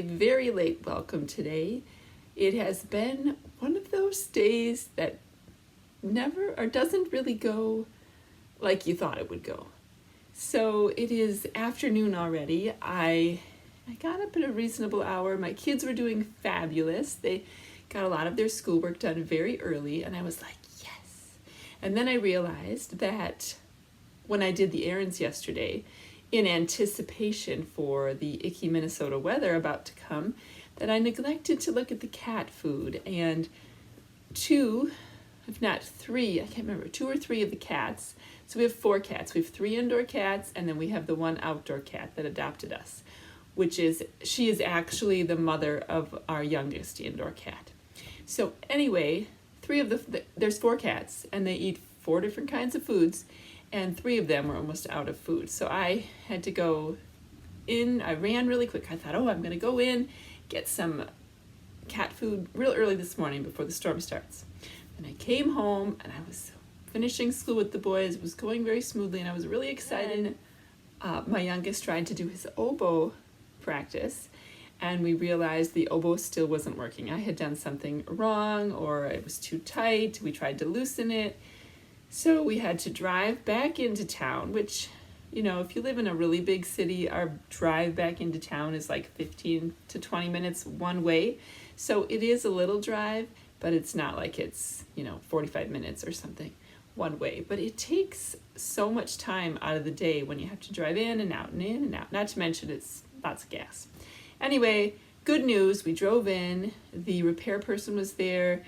a very late welcome today. It has been one of those days that never or doesn't really go like you thought it would go. So it is afternoon already. I got up at a reasonable hour. My kids were doing fabulous. They got a lot of their schoolwork done very early, and I was like, yes. And then I realized that when I did the errands yesterday, in anticipation for the icky Minnesota weather about to come, that I neglected to look at the cat food. And two, if not three, I can't remember, 2 or 3 of the cats. So we have 4 cats. We have 3 indoor cats, and then we have the 1 outdoor cat that adopted us, she is actually the mother of our youngest indoor cat. So anyway, there's 4 cats, and they eat 4 different kinds of foods, and 3 of them were almost out of food. So I had to go in. I ran really quick. I thought, I'm going to go in, get some cat food real early this morning before the storm starts. And I came home, and I was finishing school with the boys. It was going very smoothly, and I was really excited. My youngest tried to do his oboe practice, and we realized the oboe still wasn't working. I had done something wrong, or it was too tight. We tried to loosen it. So we had to drive back into town, which, if you live in a really big city, our drive back into town is like 15 to 20 minutes one way. So it is a little drive, but it's not like it's, 45 minutes or something one way. But it takes so much time out of the day when you have to drive in and out and in and out. Not to mention it's lots of gas. Anyway, good news, we drove in. The repair person was there.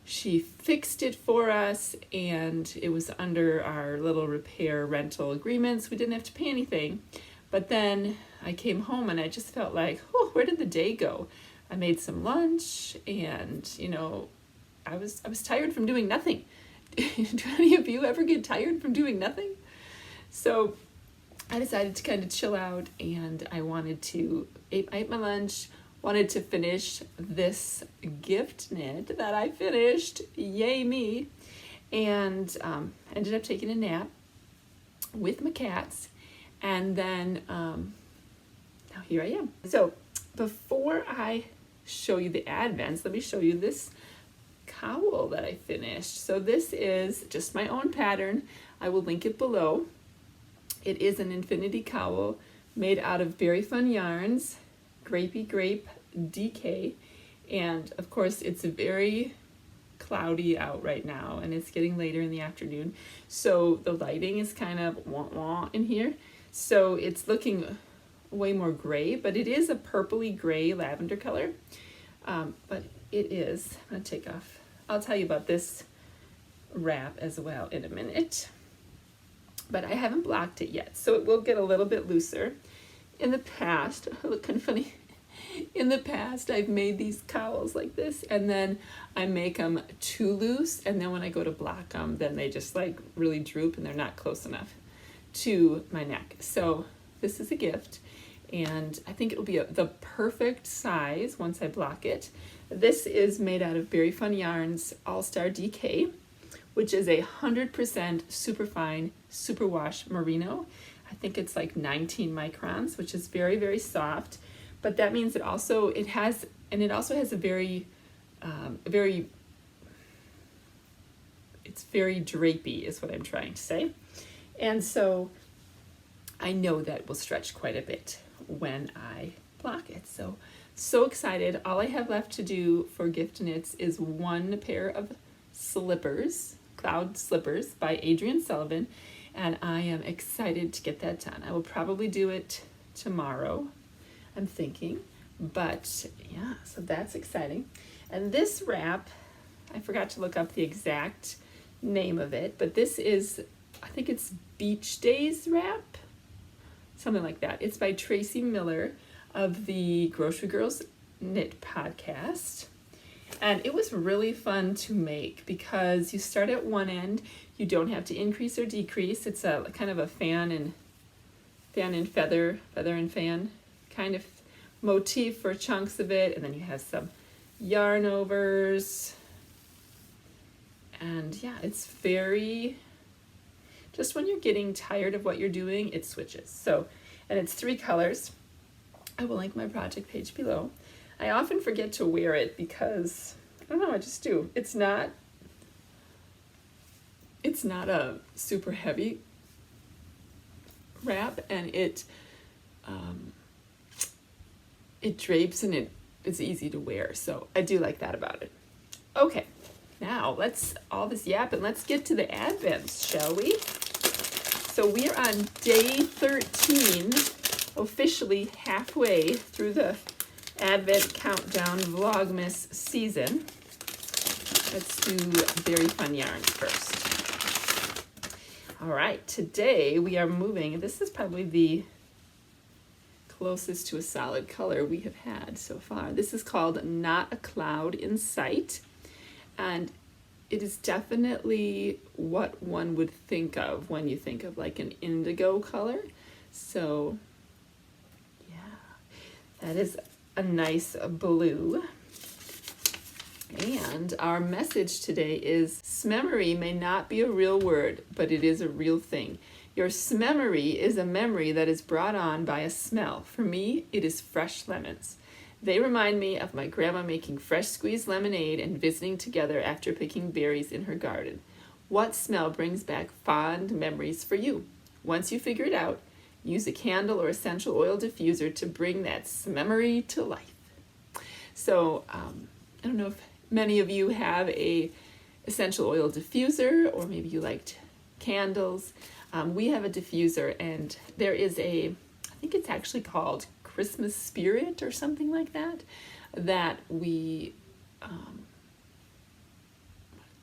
She fixed it for us, and it was under our little repair rental agreements. We didn't have to pay anything. But then I came home, and I just felt like, where did the day go? I made some lunch, and, I was tired from doing nothing. Do any of you ever get tired from doing nothing? So I decided to kind of chill out, and I ate my lunch, wanted to finish this gift knit that I finished, yay me, and ended up taking a nap with my cats, and then now here I am. So before I show you the advents, let me show you this cowl that I finished. So this is just my own pattern. I will link it below. It is an infinity cowl made out of Very Fun Yarns, Grapey Grape DK, and of course it's very cloudy out right now, and it's getting later in the afternoon, so the lighting is kind of wah-wah in here, so it's looking way more gray, but it is a purpley gray lavender color. But it is, I'm going to take off, I'll tell you about this wrap as well in a minute, but I haven't blocked it yet, so it will get a little bit looser. In the past, I look kind of funny. In the past, I've made these cowls like this, and then I make them too loose, and then when I go to block them, then they just like really droop, and they're not close enough to my neck. So this is a gift, and I think it will be the perfect size once I block it. This is made out of Very Fun Yarns All-Star DK, which is 100% superfine superwash merino. I think it's like 19 microns, which is very, very soft. But that means it also has a very, it's very drapey is what I'm trying to say. And so I know that will stretch quite a bit when I block it. So excited. All I have left to do for gift knits is 1 pair of slippers, cloud slippers by Adrienne Sullivan. And I am excited to get that done. I will probably do it tomorrow, I'm thinking, but yeah, so that's exciting. And this wrap, I forgot to look up the exact name of it, but this is, I think it's Beach Days wrap, something like that. It's by Tracy Miller of the Grocery Girls Knit podcast. And it was really fun to make because you start at one end, you don't have to increase or decrease. It's a kind of a fan and feather and fan kind of motif for chunks of it, and then you have some yarn overs, and yeah, it's very, just when you're getting tired of what you're doing, it switches. So, and it's 3 colors, I will link my project page below. I often forget to wear it because, I don't know, I just do. It's not a super heavy wrap, and it drapes and it is easy to wear. So I do like that about it. Okay, now let's all this yap and let's get to the Advents, shall we? So we are on day 13, officially halfway through the Advent countdown Vlogmas season. Let's do very fun yarns first. All right, today we are moving. This is probably the closest to a solid color we have had so far. This is called Not a Cloud in Sight, and it is definitely what one would think of when you think of like an indigo color. So yeah, that is a nice blue. And our message today is smemory may not be a real word, but it is a real thing. Your smemory is a memory that is brought on by a smell. For me, it is fresh lemons. They remind me of my grandma making fresh squeezed lemonade and visiting together after picking berries in her garden. What smell brings back fond memories for you? Once you figure it out, use a candle or essential oil diffuser to bring that smemory to life. So, I don't know if many of you have a essential oil diffuser, or maybe you liked candles. We have a diffuser, and there is I think it's actually called Christmas Spirit or something like that, that we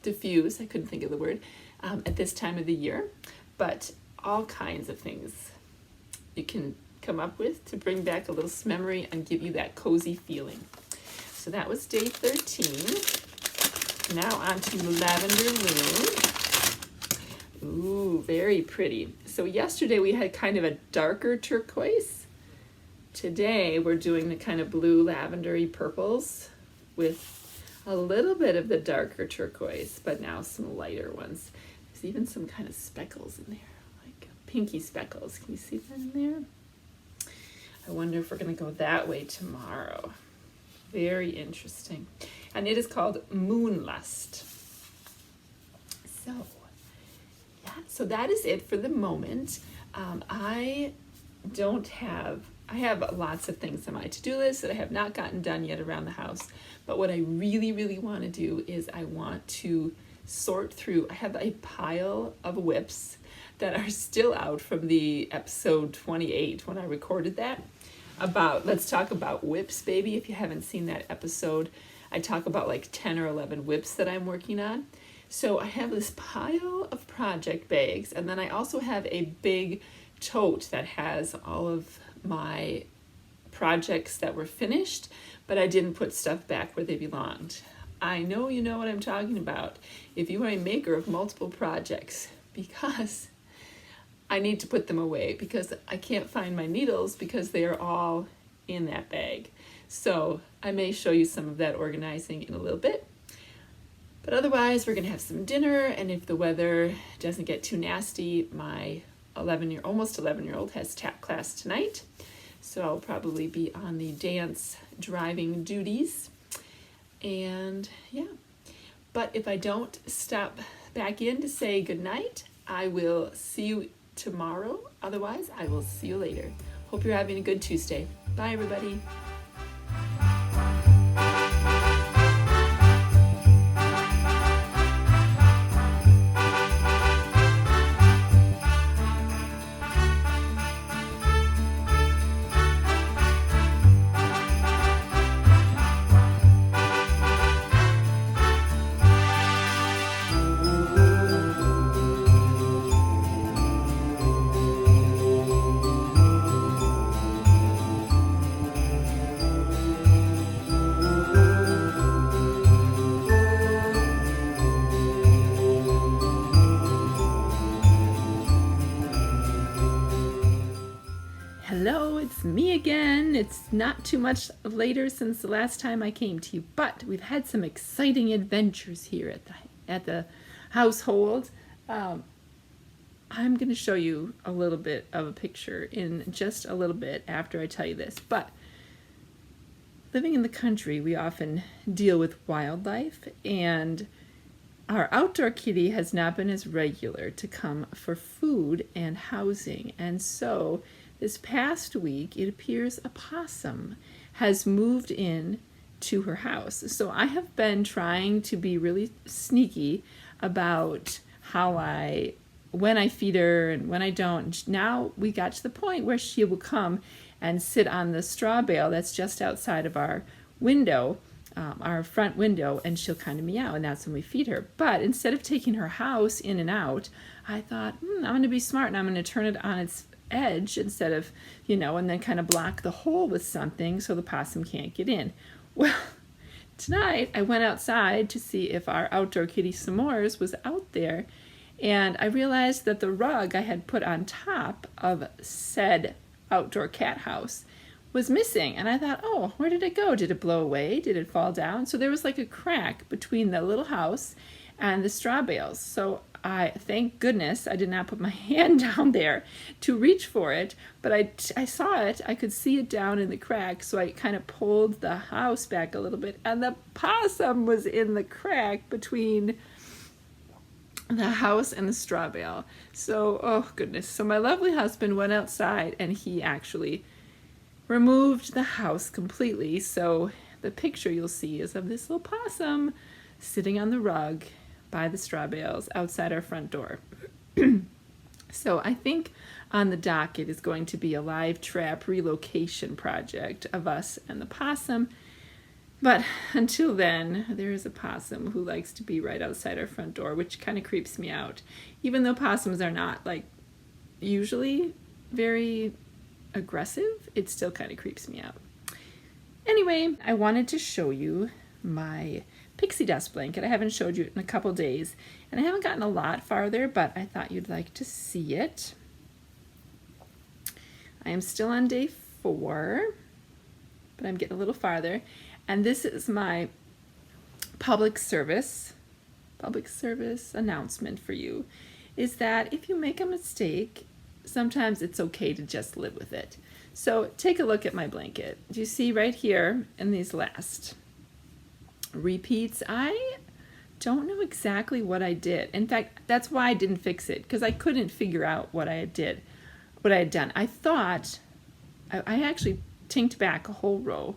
diffuse, I couldn't think of the word, at this time of the year, but all kinds of things you can come up with to bring back a little smemory and give you that cozy feeling. So that was day 13. Now on to Lavender Moon. Ooh, very pretty. So yesterday we had kind of a darker turquoise. Today we're doing the kind of blue lavendery purples with a little bit of the darker turquoise, but now some lighter ones. There's even some kind of speckles in there, like pinky speckles. Can you see that in there? I wonder if we're going to go that way tomorrow. Very interesting. And it is called Moonlust. So that is it for the moment. I have lots of things on my to-do list that I have not gotten done yet around the house. But what I really, really want to do is I want to sort through. I have a pile of whips that are still out from the episode 28 when I recorded that. Let's talk about whips, baby. If you haven't seen that episode, I talk about like 10 or 11 whips that I'm working on. So I have this pile of project bags, and then I also have a big tote that has all of my projects that were finished, but I didn't put stuff back where they belonged. I know you know what I'm talking about if you are a maker of multiple projects, because I need to put them away because I can't find my needles because they are all in that bag. So I may show you some of that organizing in a little bit. But otherwise, we're going to have some dinner, and if the weather doesn't get too nasty, my almost 11-year-old has tap class tonight. So I'll probably be on the dance driving duties. And yeah, but if I don't stop back in to say goodnight, I will see you tomorrow. Otherwise, I will see you later. Hope you're having a good Tuesday. Bye, everybody. Hello, it's me again. It's not too much later since the last time I came to you, but we've had some exciting adventures here at the household. I'm going to show you a little bit of a picture in just a little bit after I tell you this, but living in the country, we often deal with wildlife, and our outdoor kitty has not been as regular to come for food and housing. And so this past week, it appears a possum has moved in to her house. So I have been trying to be really sneaky about when I feed her and when I don't. Now we got to the point where she will come and sit on the straw bale that's just outside of our window, our front window, and she'll kind of meow, and that's when we feed her. But instead of taking her house in and out, I thought, I'm going to be smart and I'm going to turn it on its edge instead of, and then kind of block the hole with something so the possum can't get in. Well, tonight I went outside to see if our outdoor kitty S'mores was out there, and I realized that the rug I had put on top of said outdoor cat house was missing. And I thought, oh, where did it go? Did it blow away? Did it fall down? So there was like a crack between the little house and the straw bales. So thank goodness I did not put my hand down there to reach for it, but I saw it. I could see it down in the crack, so I kind of pulled the house back a little bit, and the possum was in the crack between the house and the straw bale. So, oh goodness. So my lovely husband went outside and he actually removed the house completely. So the picture you'll see is of this little possum sitting on the rug by the straw bales outside our front door. So I think on the docket is going to be a live trap relocation project of us and the possum. But until then, there is a possum who likes to be right outside our front door, which kind of creeps me out. Even though possums are not usually very aggressive, it still kind of creeps me out. Anyway, I wanted to show you my pixie dust blanket. I haven't showed you it in a couple days, and I haven't gotten a lot farther, but I thought you'd like to see it. I am still on day 4, but I'm getting a little farther. And this is my public service announcement for you, is that if you make a mistake, sometimes it's okay to just live with it. So take a look at my blanket. Do you see right here in these last repeats? I don't know exactly what I did. In fact, that's why I didn't fix it, because I couldn't figure out what I had done. I thought I actually tinked back a whole row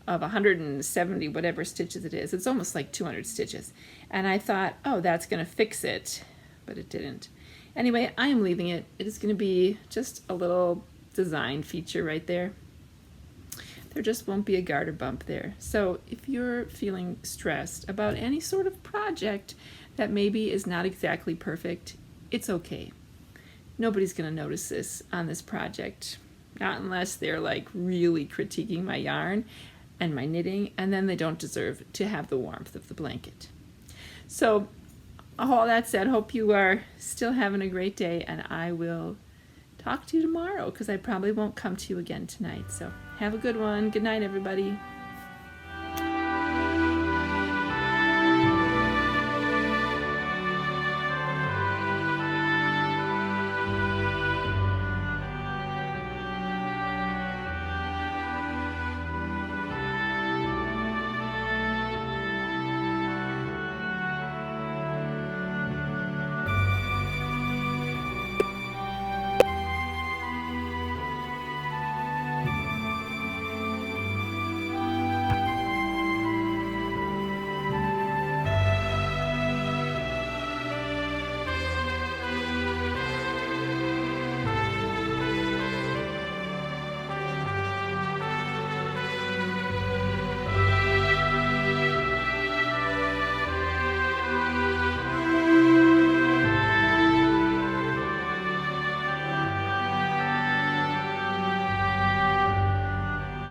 of 170 whatever stitches it is. It's almost like 200 stitches. And I thought, oh, that's going to fix it, but it didn't. Anyway, I am leaving it. It is going to be just a little design feature right there. There just won't be a garter bump there. So if you're feeling stressed about any sort of project that maybe is not exactly perfect, it's okay. Nobody's going to notice this on this project, not unless they're really critiquing my yarn and my knitting, and then they don't deserve to have the warmth of the blanket. So all that said, hope you are still having a great day, and I will talk to you tomorrow, because I probably won't come to you again tonight. So have a good one. Good night, everybody.